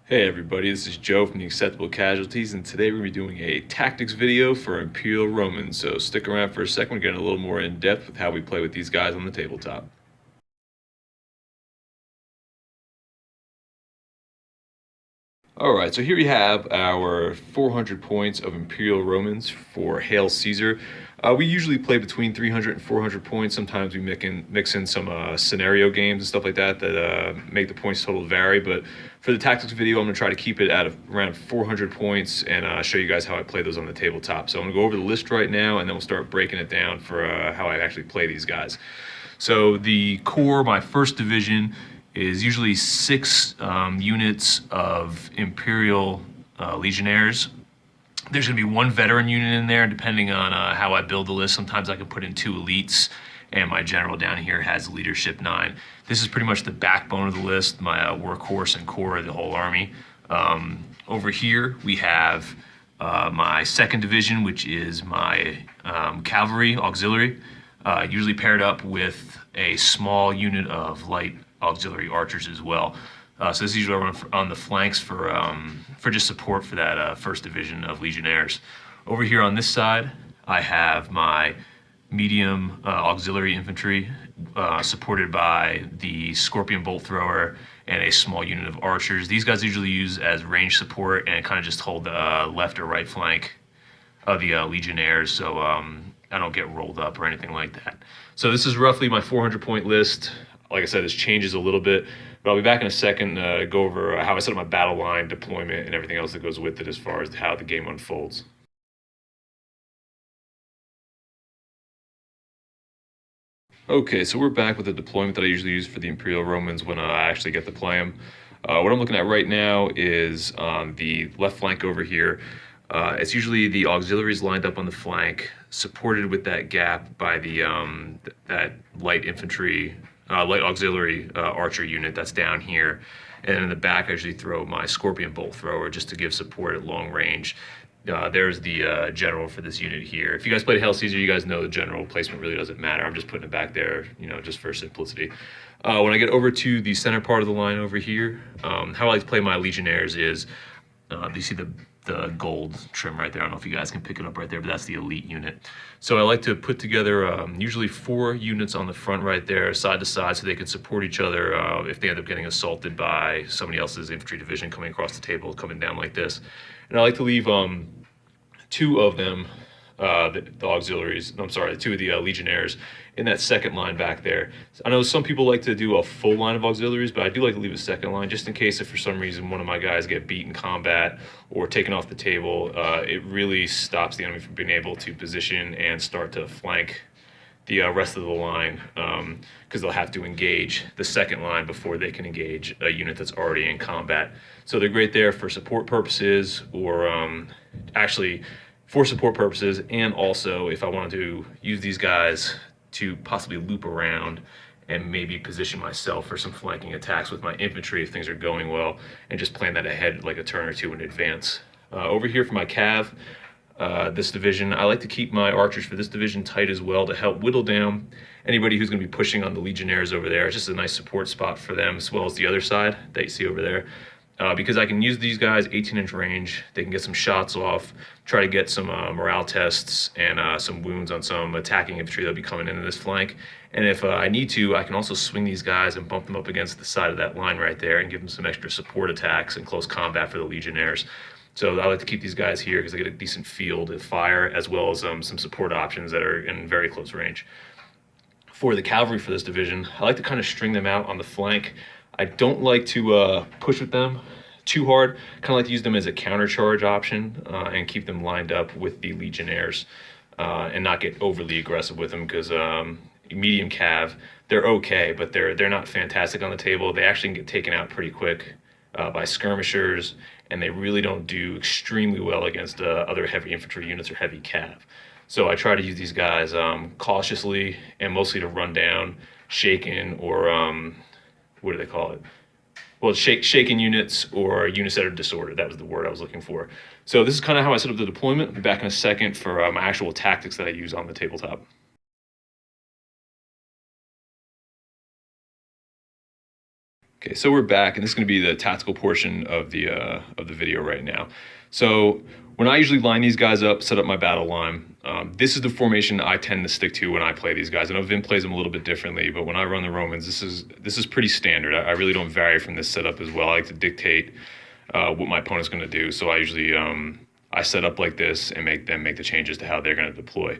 Hey everybody, this is Joe from the Acceptable Casualties, and today we're going to be doing a tactics video for Imperial Romans, so stick around for a second. We're getting a little more in depth with how we play with these guys on the tabletop. Alright, so here we have our 400 points of Imperial Romans for Hail Caesar. We usually play between 300 and 400 points. Sometimes we mix in some scenario games and stuff like that make the points total vary. But for the tactics video, I'm going to try to keep it at around 400 points and show you guys how I play those on the tabletop. So I'm going to go over the list right now, and then we'll start breaking it down for how I actually play these guys. So the core, my first division, is usually 6 units of Imperial Legionnaires. There's going to be 1 veteran unit in there, depending on how I build the list. Sometimes I can put in 2 elites, and my general down here has leadership 9. This is pretty much the backbone of the list, my workhorse and core of the whole army. Over here, we have my 2nd division, which is my cavalry auxiliary, usually paired up with a small unit of light auxiliary archers as well. So this is usually on the flanks for just support for that 1st division of legionnaires. Over here on this side, I have my medium auxiliary infantry supported by the scorpion bolt thrower and a small unit of archers. These guys usually use as range support and kind of just hold the left or right flank of the legionnaires, so I don't get rolled up or anything like that. So this is roughly my 400 point list. Like I said, this changes a little bit, but I'll be back in a second to go over how I set up my battle line deployment and everything else that goes with it as far as how the game unfolds. Okay, so we're back with the deployment that I usually use for the Imperial Romans when I actually get to play them. What I'm looking at right now is on the left flank over here. It's usually the auxiliaries lined up on the flank, supported with that gap by the that light infantry, light auxiliary archer unit that's down here. And in the back, I usually throw my scorpion bolt thrower just to give support at long range. There's the general for this unit here. If you guys played Hail Caesar, you guys know the general placement really doesn't matter. I'm just putting it back there, just for simplicity. When I get over to the center part of the line over here, how I like to play my legionnaires is, you see the gold trim right there. I don't know if you guys can pick it up right there, but that's the elite unit. So I like to put together usually 4 units on the front right there, side to side, so they can support each other if they end up getting assaulted by somebody else's infantry division coming across the table, coming down like this. And I like to leave 2 of them, the auxiliaries, I'm sorry, 2 of the legionnaires in that second line back there. I know some people like to do a full line of auxiliaries, but I do like to leave a second line just in case if for some reason one of my guys get beat in combat or taken off the table. It really stops the enemy from being able to position and start to flank the rest of the line, because they'll have to engage the second line before they can engage a unit that's already in combat. So they're great there for support purposes, or actually for support purposes, and also if I wanted to use these guys to possibly loop around and maybe position myself for some flanking attacks with my infantry if things are going well, and just plan that ahead like a turn or 2 in advance. Over here for my cav, this division, I like to keep my archers for this division tight as well to help whittle down anybody who's going to be pushing on the legionnaires over there. It's just a nice support spot for them, as well as the other side that you see over there. Because I can use these guys 18-inch range. They can get some shots off, try to get some morale tests and some wounds on some attacking infantry that'll be coming into this flank. And if I need to, I can also swing these guys and bump them up against the side of that line right there and give them some extra support attacks and close combat for the legionnaires. So I like to keep these guys here because they get a decent field of fire, as well as some support options that are in very close range. For the cavalry for this division, I like to kind of string them out on the flank. I don't like to push with them too hard. Kind of like to use them as a counter charge option and keep them lined up with the legionnaires and not get overly aggressive with them, because medium cav, they're okay, but they're not fantastic on the table. They actually can get taken out pretty quick by skirmishers, and they really don't do extremely well against other heavy infantry units or heavy cav. So I try to use these guys cautiously and mostly to run down shaken or what do they call it? Well, shaken units or units that are disordered. That was the word I was looking for. So this is kind of how I set up the deployment. I'll be back in a second for my actual tactics that I use on the tabletop. Okay, so we're back, and this is going to be the tactical portion of the video right now. So when I usually line these guys up, set up my battle line, this is the formation I tend to stick to when I play these guys. I know Vin plays them a little bit differently, but when I run the Romans, this is pretty standard. I really don't vary from this setup as well. I like to dictate what my opponent's going to do. So I usually I set up like this and make the changes to how they're going to deploy.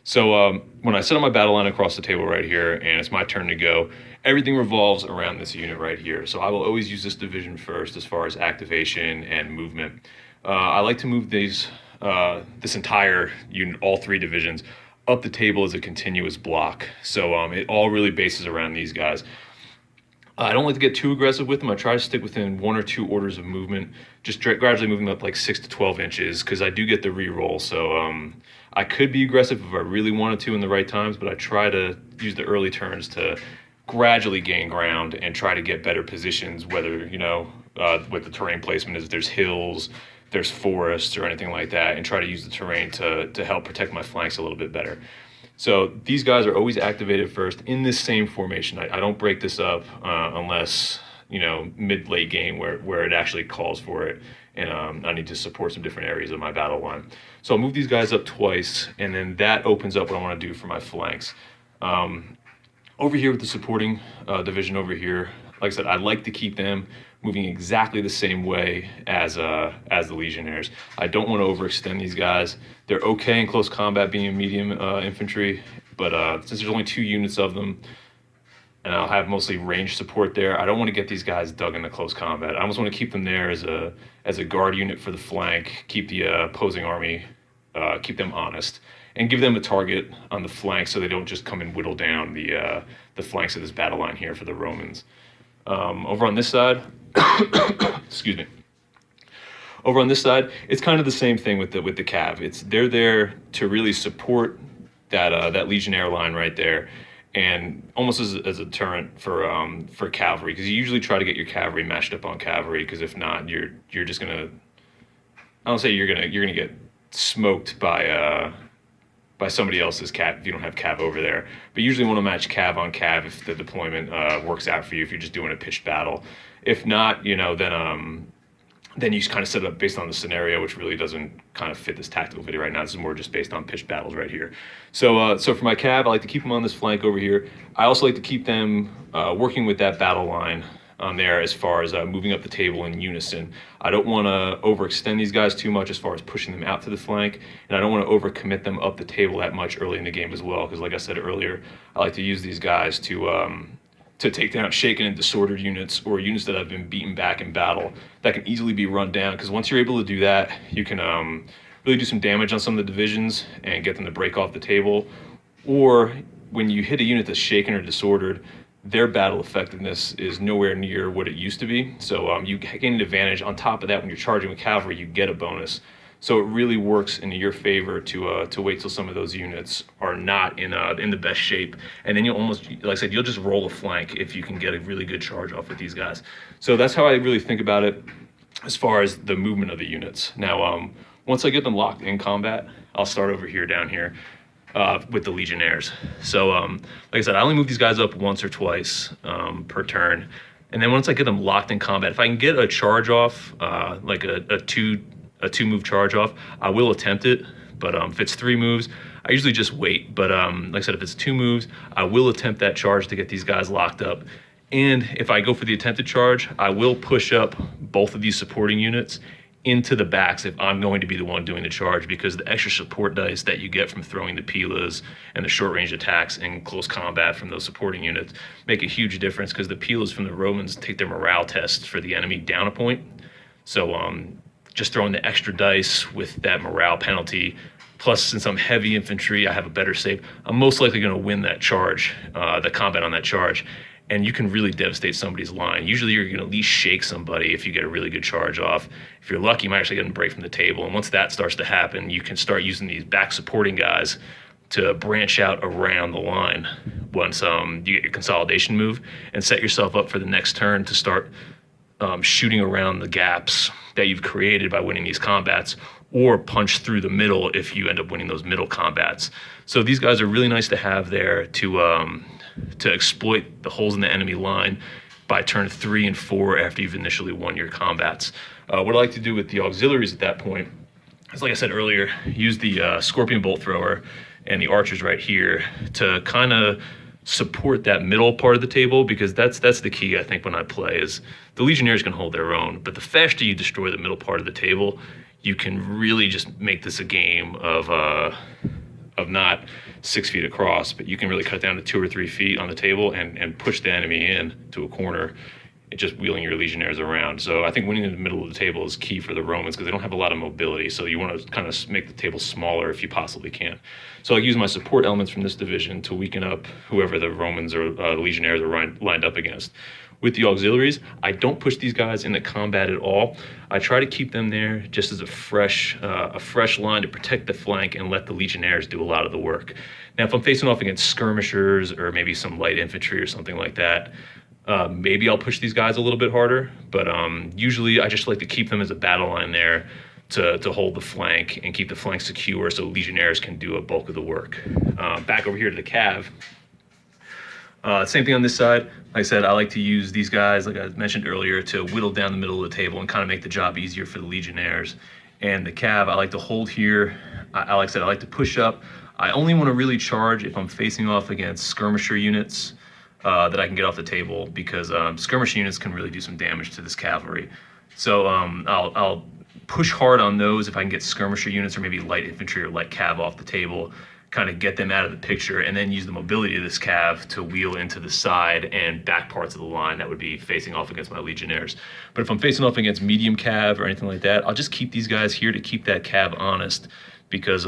So when I set up my battle line across the table right here, and it's my turn to go, everything revolves around this unit right here. So I will always use this division first as far as activation and movement. I like to move this entire unit, all three divisions, up the table as a continuous block. So it all really bases around these guys. I don't like to get too aggressive with them. I try to stick within 1 or 2 orders of movement, just gradually moving up like 6 to 12 inches, because I do get the re-roll. So I could be aggressive if I really wanted to in the right times, but I try to use the early turns to gradually gain ground and try to get better positions, whether, with the terrain placement, is there's hills, there's forests or anything like that, and try to use the terrain to help protect my flanks a little bit better. So these guys are always activated first in this same formation. I don't break this up unless, mid-late game where it actually calls for it, and I need to support some different areas of my battle line. So I'll move these guys up twice, and then that opens up what I want to do for my flanks. Over here with the supporting division over here, like I said, I like to keep them moving exactly the same way as the Legionnaires. I don't want to overextend these guys. They're okay in close combat being medium infantry, but since there's only 2 units of them, and I'll have mostly range support there, I don't want to get these guys dug into close combat. I almost want to keep them there as a guard unit for the flank, keep the opposing army, keep them honest, and give them a target on the flank so they don't just come and whittle down the flanks of this battle line here for the Romans. Over on this side, excuse me. Over on this side, it's kind of the same thing with the cav. They're there to really support that Legionnaire line right there, and almost as a deterrent for cavalry, because you usually try to get your cavalry matched up on cavalry, because if not, you're just gonna, I don't say you're gonna get smoked by somebody else's cav if you don't have cav over there. But you usually want to match cav on cav if the deployment works out for you, if you're just doing a pitched battle. If not, then you kind of set it up based on the scenario, which really doesn't kind of fit this tactical video right now. This is more just based on pitched battles right here. So for my cav, I like to keep them on this flank over here. I also like to keep them working with that battle line on there as far as moving up the table in unison. I don't want to overextend these guys too much as far as pushing them out to the flank, and I don't want to overcommit them up the table that much early in the game as well, because like I said earlier, I like to use these guys to take down shaken and disordered units, or units that have been beaten back in battle that can easily be run down, because once you're able to do that, you can really do some damage on some of the divisions and get them to break off the table. Or when you hit a unit that's shaken or disordered, their battle effectiveness is nowhere near what it used to be. So you gain an advantage. On top of that, when you're charging with cavalry, you get a bonus. So it really works in your favor to wait till some of those units are not in the best shape, and then you'll almost, like I said, you'll just roll a flank if you can get a really good charge off with these guys. So that's how I really think about it as far as the movement of the units. Now, once I get them locked in combat, I'll start over here down here with the Legionnaires. So like I said, I only move these guys up once or twice per turn, and then once I get them locked in combat, if I can get a charge off, like a two move charge off, I will attempt it. But if it's 3 moves, I usually just wait. But like I said, if it's 2 moves, I will attempt that charge to get these guys locked up. And if I go for the attempted charge, I will push up both of these supporting units into the backs if I'm going to be the one doing the charge, because the extra support dice that you get from throwing the pilas and the short range attacks in close combat from those supporting units make a huge difference, because the pilas from the Romans take their morale test for the enemy down a point. So just throwing the extra dice with that morale penalty, plus since I'm heavy infantry, I have a better save, I'm most likely going to win that charge, the combat on that charge, and you can really devastate somebody's line. Usually you're going to at least shake somebody if you get a really good charge off. If you're lucky, you might actually get them break from the table, and once that starts to happen, you can start using these back supporting guys to branch out around the line once you get your consolidation move, and set yourself up for the next turn to start shooting around the gaps that you've created by winning these combats, or punch through the middle if you end up winning those middle combats. So these guys are really nice to have there to exploit the holes in the enemy line by turn 3 and 4 after you've initially won your combats. What I like to do with the auxiliaries at that point is, like I said earlier, use the scorpion bolt thrower and the archers right here to kind of support that middle part of the table, because that's the key, I think, when I play, is the legionnaires can hold their own, but the faster you destroy the middle part of the table, you can really just make this a game of not 6 feet across, but you can really cut down to 2 or 3 feet on the table and push the enemy in to a corner, just wheeling your legionnaires around. So I think winning in the middle of the table is key for the Romans, because they don't have a lot of mobility, so you want to kind of make the table smaller if you possibly can. So I use my support elements from this division to weaken up whoever the Romans or the legionnaires are lined up against. With the auxiliaries, I don't push these guys into combat at all. I try to keep them there just as a fresh line to protect the flank and let the legionnaires do a lot of the work. Now, if I'm facing off against skirmishers or maybe some light infantry or something like that, maybe I'll push these guys a little bit harder, but usually I just like to keep them as a battle line there to hold the flank and keep the flank secure so legionnaires can do a bulk of the work. Back over here to the cav. Same thing on this side. Like I said, I like to use these guys, like I mentioned earlier, to whittle down the middle of the table and kind of make the job easier for the legionnaires. And the cav, I like to hold here. Like I said, I like to push up. I only want to really charge if I'm facing off against skirmisher units that I can get off the table, because skirmisher units can really do some damage to this cavalry. So I'll push hard on those if I can get skirmisher units or maybe light infantry or light cav off the table, kind of get them out of the picture, and then use the mobility of this cav to wheel into the side and back parts of the line that would be facing off against my legionnaires. But if I'm facing off against medium cav or anything like that, I'll just keep these guys here to keep that cav honest, because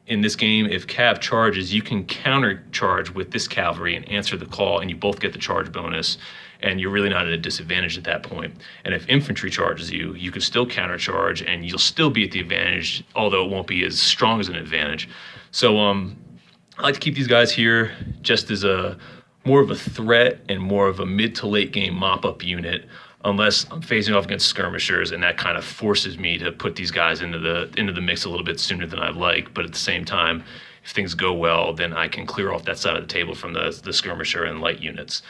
in this game, if cav charges, you can counter charge with this cavalry and answer the call, and you both get the charge bonus, and you're really not at a disadvantage at that point. And if infantry charges you, you can still counter charge and you'll still be at the advantage, although it won't be as strong as an advantage. So I like to keep these guys here just as a more of a threat and more of a mid to late game mop-up unit, unless I'm facing off against skirmishers, and that kind of forces me to put these guys into the mix a little bit sooner than I'd like. But at the same time, if things go well, then I can clear off that side of the table from the skirmisher and light units.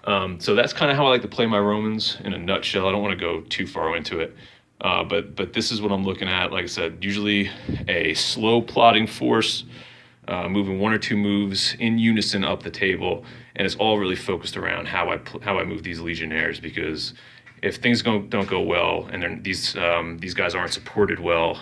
So that's kind of how I like to play my Romans in a nutshell. I don't want to go too far into it, but this is what I'm looking at. Like I said, usually a slow plotting force, moving 1 or 2 moves in unison up the table, and it's all really focused around how I move these legionnaires, because if things don't go well and these guys aren't supported well,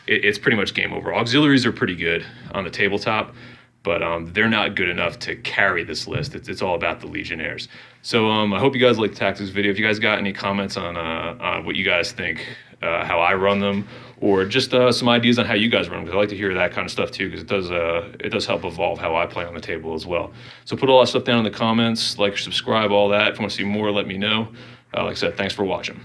it's pretty much game over. Auxiliaries are pretty good on the tabletop, but they're not good enough to carry this list. It's all about the legionnaires. So I hope you guys like the tactics video. If you guys got any comments on what you guys think, how I run them, or just some ideas on how you guys run them, because I like to hear that kind of stuff too, because it does help evolve how I play on the table as well. So put all that stuff down in the comments, like, subscribe, all that. If you want to see more, let me know. Like I said, thanks for watching.